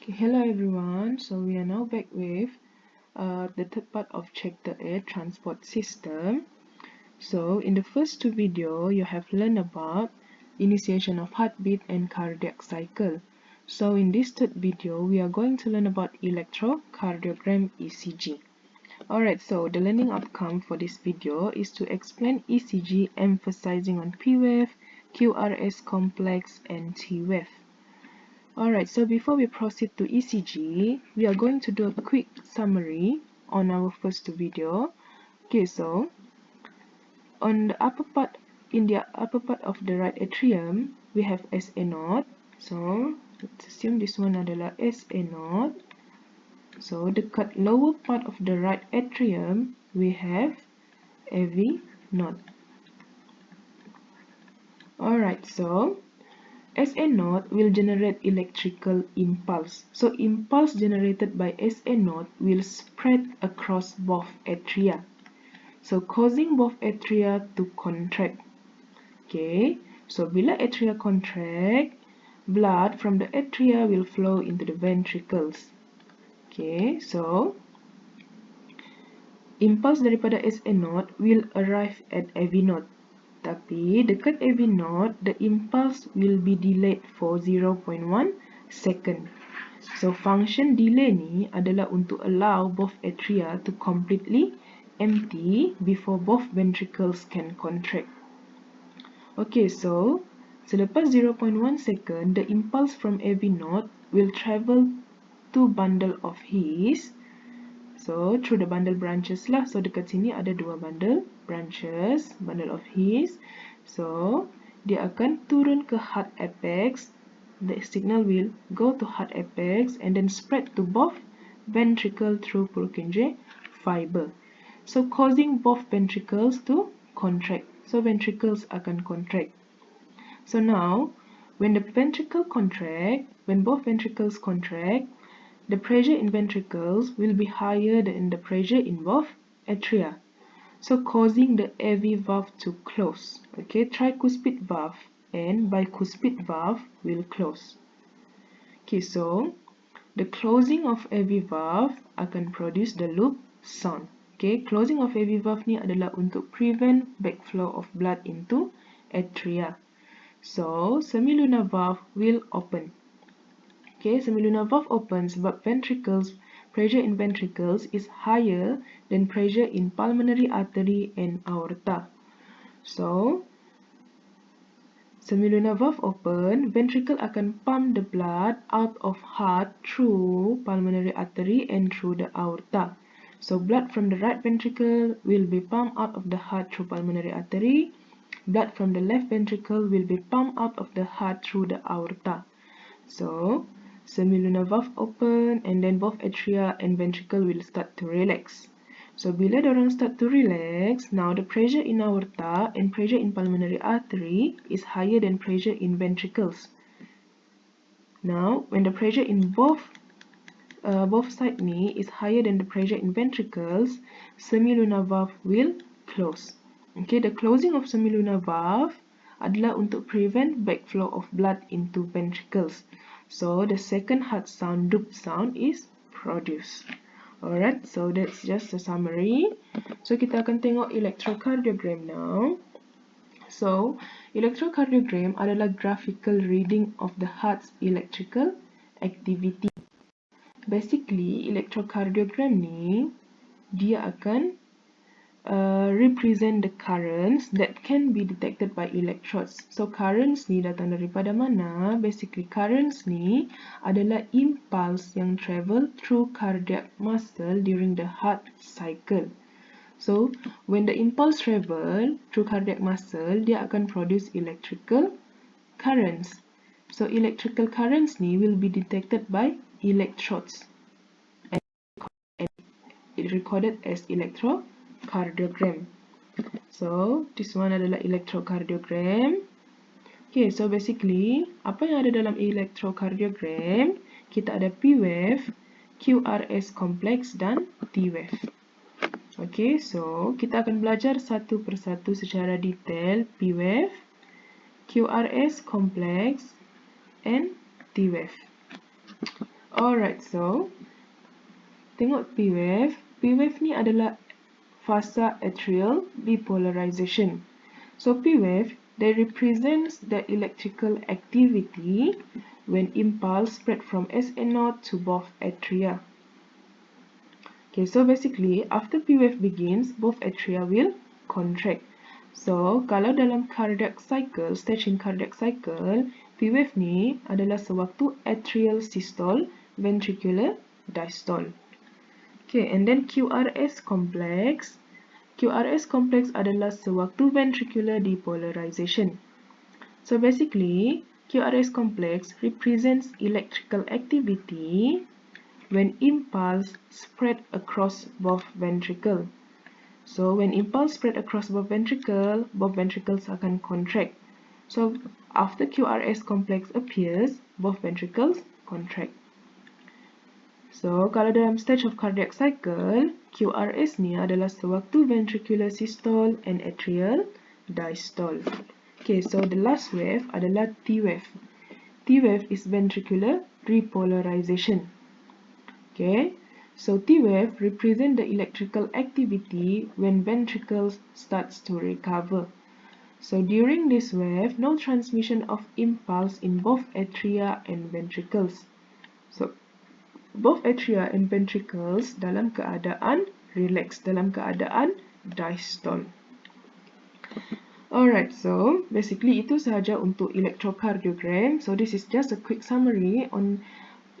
Hello everyone. So we are now back with the third part of Chapter 8 Transport System. So in the first two videos, you have learned about initiation of heartbeat and cardiac cycle. So in this third video, we are going to learn about electrocardiogram ECG. Alright, so the learning outcome for this video is to explain ECG emphasizing on P wave, QRS complex, and T wave. Alright, so before we proceed to ECG, we are going to do a quick summary on our first video. Okay, so on the upper part, in the upper part of the right atrium, we have SA node. So let's assume this one adalah SA node. So dekat lower part of the right atrium, we have AV node. Alright, so SA node will generate electrical impulse. So impulse generated by SA node will spread across both atria. So causing both atria to contract. Okay, so bila atria contract, blood from the atria will flow into the ventricles. Okay, so impulse daripada SA node will arrive at AV node. Tapi dekat AV node, the impulse will be delayed for 0.1 second. So function delay ni adalah untuk allow both atria to completely empty before both ventricles can contract. Okay, so selepas 0.1 second, the impulse from AV node will travel to bundle of His. So through the bundle branches lah. So dekat sini ada dua bundle branches, bundle of His. So dia akan turun ke heart apex. The signal will go to heart apex and then spread to both ventricle through Purkinje fiber. So causing both ventricles to contract. So ventricles akan contract. So now when the ventricle contract, when both ventricles contract, the pressure in ventricles will be higher than the pressure in both atria, so causing the AV valve to close. Okay, tricuspid valve and bicuspid valve will close. Okay, so the closing of AV valve akan produce the loop sound. Okay, closing of AV valve ni adalah untuk prevent backflow of blood into atria. So semilunar valve will open. Okay, semilunar valve opens sebab pressure in ventricles is higher than pressure in pulmonary artery and aorta. So, semilunar valve open, ventricle akan pump the blood out of heart through pulmonary artery and through the aorta. So, blood from the right ventricle will be pumped out of the heart through pulmonary artery. Blood from the left ventricle will be pumped out of the heart through the aorta. So, semilunar valve open and then both atria and ventricle will start to relax. So bila dorang start to relax, now the pressure in aorta and pressure in pulmonary artery is higher than pressure in ventricles. Now when the pressure in both side ni is higher than the pressure in ventricles, semilunar valve will close. Okay, the closing of semilunar valve adalah untuk prevent backflow of blood into ventricles. So the second heart sound, dup sound, is produced. Alright, so that's just a summary. So kita akan tengok electrocardiogram now. So electrocardiogram adalah graphical reading of the heart's electrical activity. Basically, electrocardiogram ni dia akan represent the currents that can be detected by electrodes. So currents ni datang daripada mana? Basically currents ni adalah impulse yang travel through cardiac muscle during the heart cycle. So when the impulse travel through cardiac muscle, dia akan produce electrical currents. So electrical currents ni will be detected by electrodes and it recorded as electrocardiogram. So this one adalah electrocardiogram. Okay, so basically apa yang ada dalam electrocardiogram, kita ada P wave, QRS complex dan T wave. Okay, so kita akan belajar satu persatu secara detail P wave, QRS complex and T wave. Alright, so tengok P wave. P wave ni adalah fasa atrial depolarization. So P wave, they represents the electrical activity when impulse spread from SA node to both atria. Okay, so basically after P wave begins, both atria will contract. So kalau dalam cardiac cycle, stage in cardiac cycle, P wave ni adalah sewaktu atrial systole, ventricular diastole. Okay, and then QRS complex. QRS complex adalah sewaktu ventricular depolarization. So basically, QRS complex represents electrical activity when impulse spread across both ventricle. So when impulse spread across both ventricles akan contract. So after QRS complex appears, both ventricles contract. So, kalau dalam stage of cardiac cycle, QRS ni adalah sewaktu ventricular systole and atrial diastole. Okay, so the last wave adalah T wave. T wave is ventricular repolarization. Okay, so T wave represent the electrical activity when ventricles starts to recover. So during this wave, no transmission of impulse in both atria and ventricles. So both atria and ventricles dalam keadaan relax, dalam keadaan diastole. Alright, so basically itu sahaja untuk electrocardiogram. So this is just a quick summary on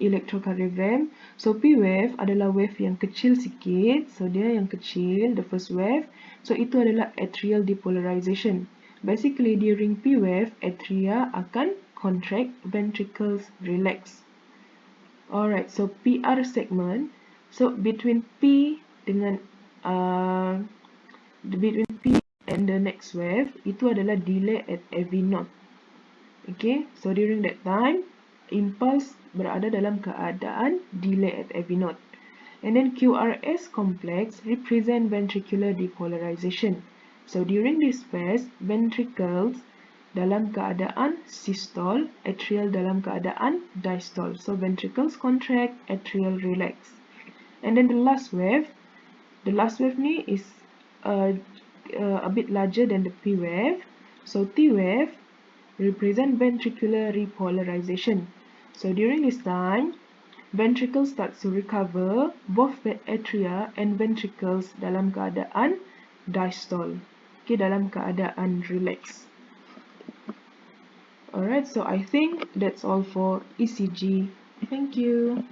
electrocardiogram. So P wave adalah wave yang kecil sikit. So dia yang kecil, the first wave. So itu adalah atrial depolarization. Basically during P wave, atria akan contract, ventricles relax. Alright, so PR segment. So between P dengan between P and the next wave, itu adalah delay at AV node. Okay, so during that time, impulse berada dalam keadaan delay at AV node. And then QRS complex represent ventricular depolarization. So during this phase, ventricles dalam keadaan systole, atrial dalam keadaan diastole. So ventricles contract, atrial relax. And then the last wave ni is a bit larger than the P wave. So T wave represent ventricular repolarization. So during this time, ventricles starts to recover, both atria and ventricles dalam keadaan diastole. Okay, dalam keadaan relax. Alright, so I think that's all for ECG. Thank you.